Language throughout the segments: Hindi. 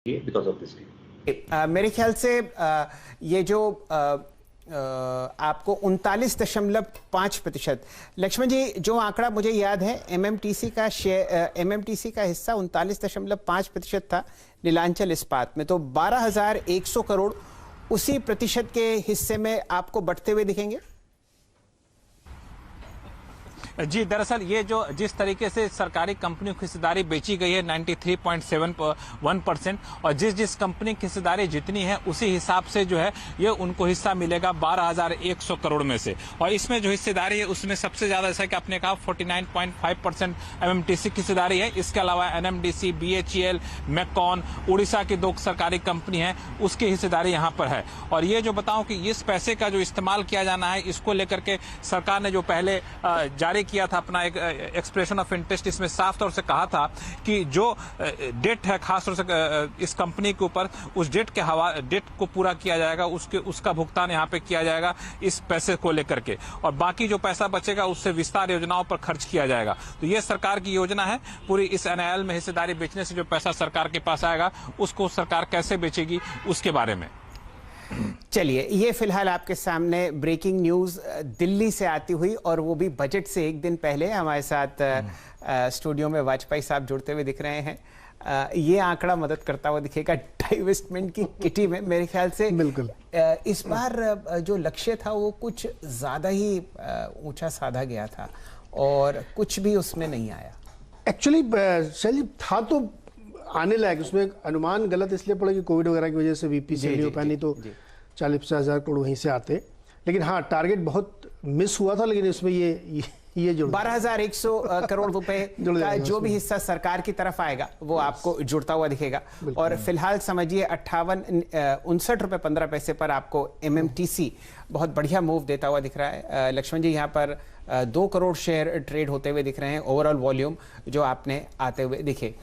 because of this deal. मेरे ख्याल से ये जो आपको 39.5%, लक्ष्मण जी जो आंकड़ा मुझे याद है एमएमटीसी का हिस्सा 39.5% था नीलांचल इस्पात में, तो 12,100 करोड़ उसी प्रतिशत के हिस्से में आपको बढ़ते हुए दिखेंगे। जी, दरअसल ये जो जिस तरीके से सरकारी कंपनियों की हिस्सेदारी बेची गई है 93.71%, और जिस कंपनी की हिस्सेदारी जितनी है उसी हिसाब से जो है ये उनको हिस्सा मिलेगा 12,100 करोड़ में से। और इसमें जो हिस्सेदारी है उसमें सबसे ज्यादा, जैसा कि आपने कहा, 49.5% एमएमटीसी की हिस्सेदारी है। इसके अलावा एनएमडीसी, बीएचईएल, मैकॉन, उड़ीसा की 2 सरकारी कंपनी है, उसकी हिस्सेदारी यहाँ पर है। और ये जो बताऊं कि इस पैसे का जो इस्तेमाल किया जाना है, इसको लेकर के सरकार ने जो पहले जारी किया था अपना एक एक्सप्रेशन ऑफ इंटरेस्ट, इसमें साफ तौर से कहा था कि जो डेट है खास तौर से इस कंपनी के ऊपर, उस डेट को पूरा किया जाएगा, उसका भुगतान यहाँ पे किया जाएगा इस पैसे को लेकर के, और बाकी जो पैसा बचेगा उससे विस्तार योजनाओं पर खर्च किया जाएगा। तो ये सरकार की योजना है पूरी। इस एनआईएल में हिस्सेदारी बेचने से जो पैसा सरकार के पास आएगा उसको सरकार कैसे बेचेगी उसके बारे में। चलिए, ये फिलहाल आपके सामने ब्रेकिंग न्यूज दिल्ली से आती हुई, और वो भी बजट से एक दिन पहले। हमारे साथ स्टूडियो में वाजपेयी साहब जुड़ते हुए दिख रहे हैं। ये आंकड़ा मदद करता हुआ दिखेगा डाइवेस्टमेंट की किटी में मेरे ख्याल से। बिल्कुल इस बार जो लक्ष्य था वो कुछ ज्यादा ही ऊंचा साधा गया था और कुछ भी उसमें नहीं आया। एक्चुअली शैली था तो आने लायक, उसमें अनुमान गलत इसलिए पड़ा कि कोविड वगैरह की वजह से वीपी से नहीं हो पाया, नहीं तो 40-50 करोड़ वहीं से आते। लेकिन हाँ, टारगेट बहुत मिस हुआ था, लेकिन इसमें ये जो 12,100 करोड़ रुपए का जो भी हिस्सा सरकार की तरफ आएगा वो आपको जुड़ता हुआ दिखेगा। और फिलहाल समझिए 59 रुपए 15 पैसे पर आपको एमएमटीसी बहुत बढ़िया मूव देता हुआ दिख रहा है। लक्ष्मण जी, यहाँ पर 2 करोड़ शेयर ट्रेड होते हुए दिख रहे हैं, ओवरऑल वॉल्यूम जो आपने आते हुए दिखे।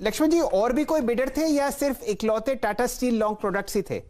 लक्ष्मण जी, और भी कोई बिडर थे या सिर्फ इकलौते टाटा स्टील लॉन्ग प्रोडक्ट्स ही थे?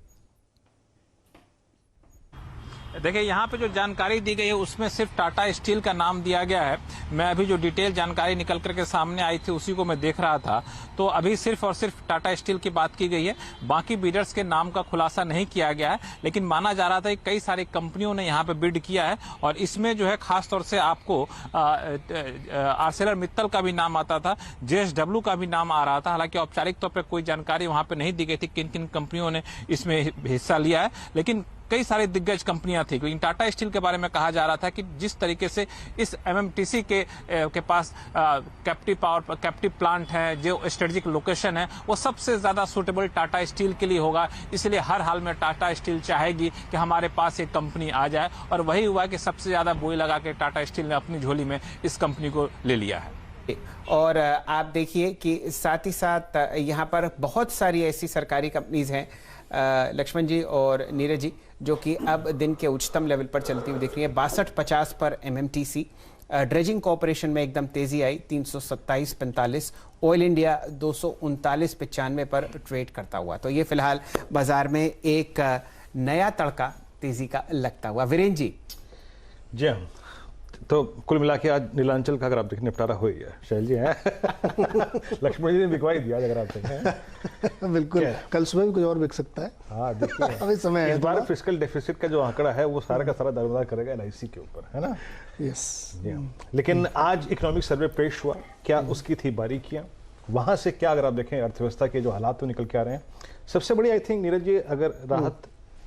देखिए, यहाँ पे जो जानकारी दी गई है उसमें सिर्फ टाटा स्टील का नाम दिया गया है। मैं अभी जो डिटेल जानकारी निकल करके सामने आई थी उसी को मैं देख रहा था, तो अभी सिर्फ और सिर्फ टाटा स्टील की बात की गई है। बाकी बिडर्स के नाम का खुलासा नहीं किया गया है, लेकिन माना जा रहा था कि कई सारी कंपनियों ने यहाँ पे बिड किया है, और इसमें जो है खास तौर से आपको आर्सेलर मित्तल का भी नाम आता था, जेएसडब्ल्यू का भी नाम आ रहा था। हालांकि औपचारिक तौर पर कोई जानकारी वहां पे नहीं दी गई थी किन किन कंपनियों ने इसमें हिस्सा लिया है, लेकिन कई सारी दिग्गज कंपनियां थी। लेकिन टाटा स्टील के बारे में कहा जा रहा था कि जिस तरीके से इस एमएमटीसी के पास कैप्टिव प्लांट है, जो स्ट्रेटेजिक लोकेशन है, वो सबसे ज्यादा सूटेबल टाटा स्टील के लिए होगा। इसलिए हर हाल में टाटा स्टील चाहेगी कि हमारे पास एक कंपनी आ जाए, और वही हुआ कि सबसे ज्यादा बोई लगा के टाटा स्टील ने अपनी झोली में इस कंपनी को ले लिया है। और आप देखिए कि साथ ही साथ यहाँ पर बहुत सारी ऐसी सरकारी कंपनीज हैं लक्ष्मण जी और नीरज जी, जो कि अब दिन के उच्चतम लेवल पर चलती हुई दिख रही है। 62.50 पर एमएमटीसी। ड्रेजिंग कॉर्पोरेशन में एकदम तेजी आई, 327.45। ऑयल इंडिया 239.95 पर ट्रेड करता हुआ। तो ये फिलहाल बाजार में एक नया तड़का तेजी का लगता हुआ। वीरेंद्र जी। जी हाँ, तो कुल मिला के आज नीलांचल का अगर आप देखें निपटारा हो ही है। शैल जी है लक्ष्मण जी ने बिकवाई दिया अगर आप देखें। बिल्कुल, कल सुबह भी कुछ और बिक सकता है। हाँ, देखिए अभी समय है। इस बार फिस्कल डेफिसिट का जो आंकड़ा है वो सारा का सारा दारोमदार करेगा एलआईसी के ऊपर, है ना। यस। लेकिन आज इकोनॉमिक सर्वे पेश हुआ, क्या उसकी थी बारीकियां, वहां से क्या अगर आप देखें अर्थव्यवस्था के जो हालात तो निकल के आ रहे हैं। सबसे बड़ी आई थिंक नीरज जी, अगर राहत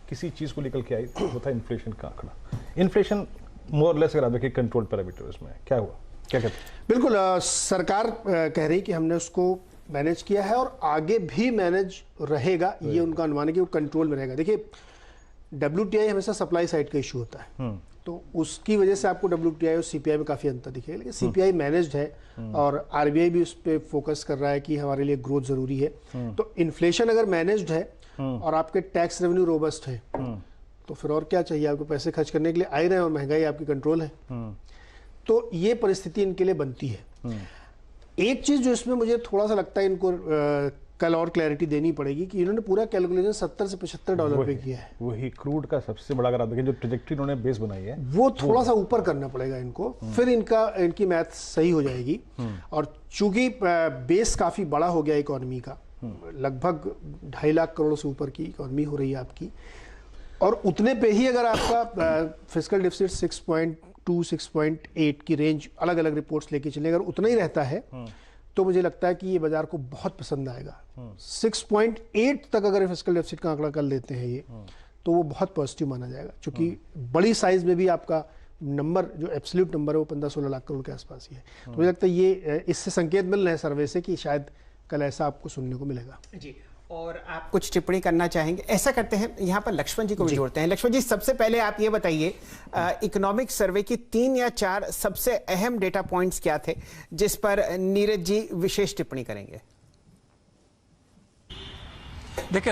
किसी चीज को निकल के आई तो वो था इन्फ्लेशन का आंकड़ा। इन्फ्लेशन मोर लेस अगर आप देखिए कंट्रोल पैरामीटर्स में क्या हुआ, क्या कहते हैं? बिल्कुल, सरकार कह रही कि हमने उसको मैनेज किया है और आगे भी मैनेज रहेगा। ये उनका अनुमान है कि वो कंट्रोल में रहेगा। देखिए, WTI हमेशा सप्लाई साइड का इशू होता है, तो उसकी वजह से आपको WTI और CPI में काफी अंतर दिखेगा। लेकिन CPI मैनेज्ड है और RBI भी उस पर फोकस कर रहा है कि हमारे लिए ग्रोथ जरूरी है। तो इन्फ्लेशन अगर मैनेज्ड है और आपके टैक्स रेवेन्यू रोबस्ट है, तो फिर और क्या चाहिए आपको। पैसे खर्च करने के लिए आए रहे हैं और महंगाई आपकी कंट्रोल है, तो ये परिस्थिति इनके लिए बनती है। एक चीज जो इसमें मुझे थोड़ा सा लगता है इनको कल और क्लैरिटी देनी पड़ेगी कि इन्होंने पूरा कैलकुलेशन 70 से $75 पे किया है। वही क्रूड का सबसे बड़ा, अगर आप देखें जो ट्रेजेक्टरी इन्होंने बेस बनाई है, वो थोड़ा सा ऊपर करना पड़ेगा इनको, फिर इनकी मैथ सही हो जाएगी। और चूंकि बेस काफी बड़ा हो गया इकोनॉमी का, लगभग 2.5 लाख करोड़ से ऊपर की इकोनॉमी हो रही है आपकी, और उतने पे ही अगर आपका फिस्कल डिफिसिट 6.2 6.8 की रेंज, अलग अलग रिपोर्ट्स लेके चले, अगर उतना ही रहता है तो मुझे लगता है कि ये बाजार को बहुत पसंद आएगा। 6.8 तक अगर फिस्कल डेफिसिट का आंकड़ा कर लेते हैं ये, तो वो बहुत पॉजिटिव माना जाएगा, क्योंकि बड़ी साइज में भी आपका नंबर, जो एब्सोल्यूट नंबर है, वो 15-16 लाख करोड़ के आसपास ही है। तो मुझे लगता है ये इससे संकेत मिल रहे हैं सर्वे से कि शायद कल ऐसा आपको सुनने को मिलेगा। जी, और आप कुछ टिप्पणी करना चाहेंगे? ऐसा करते हैं, यहाँ पर लक्ष्मण जी को भी जोड़ते हैं। लक्ष्मण जी, सबसे पहले आप ये बताइए, इकोनॉमिक सर्वे की 3 या 4 सबसे अहम डेटा पॉइंट्स क्या थे जिस पर नीरज जी विशेष टिप्पणी करेंगे? देखिए,